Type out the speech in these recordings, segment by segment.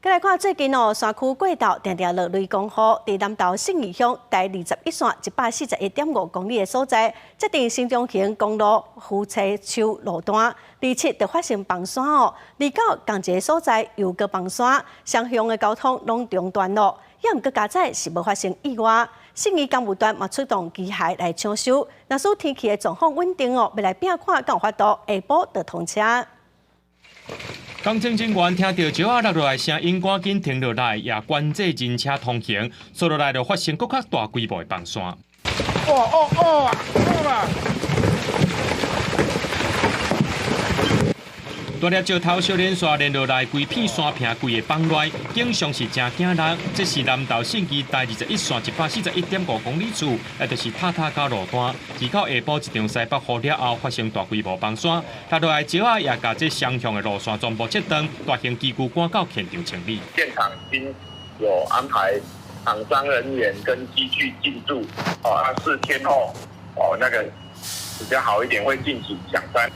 再来看最近山区过道常常落雷公雨，在南投信义乡第21线141.5公里的所在，决定新中型公路夫妻树路段27就发生崩山离到同一个所在又搁崩山，双向的交通拢中断了。也毋过加载是无发生意外，信义公务段嘛出动机械来抢修。若说天气的状况稳定要来拼看敢有法度下晡就通车。工程人员听到石仔落落来声音，赶紧停落来，也管制人车通行。所落来就发生更较大规模的崩山。大粒石头小连续连落来，规片山坪规个崩落，景象是真惊人。这是南投信义第21线141.5公里处，也就是塔塔加路段。而到下晡一场西北雨了后，发生大规模崩山，落落来石仔也把这双向的路线全部切断，大型机具赶到现场清理。现场已经有安排厂商人员跟机具进驻，4天后，那个比较好一点，会进行抢山。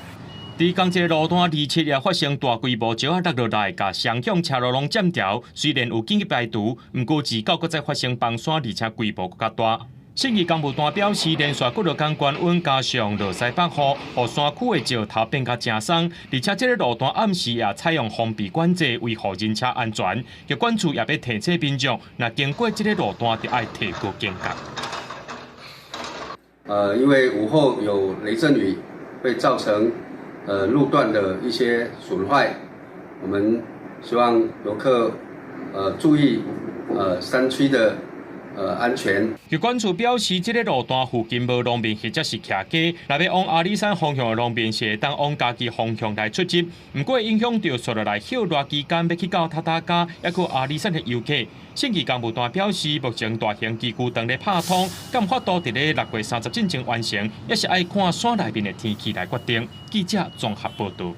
在同一个路段27也发生大规模石仔落落来，甲双向车路拢占条。虽然有紧急排除，不过自到搁再发生崩山，而且规模更加大。信义公务段表示，连续几日间高温加上落西北雨，互山区的石头变甲真松，而且这个路段暗时也采用封闭管制，维护人车安全。有管处也要提醒民众，若经过这个路段，就要提高警觉。因为午后有雷阵雨，会造成路段的一些损坏，我们希望游客注意山区的安全。有管处表示，这个路段附近无路面或者是徛街，若要往阿里山方向的路面是会当往家己方向来出入，不过影响到所落来休热期间要去到塔塔加，抑个阿里山的游客。信义公务段表示，目前大型机具正在拍通，敢法度伫咧6月30进前完成，也是爱看山内面的天气来决定。记者综合报道。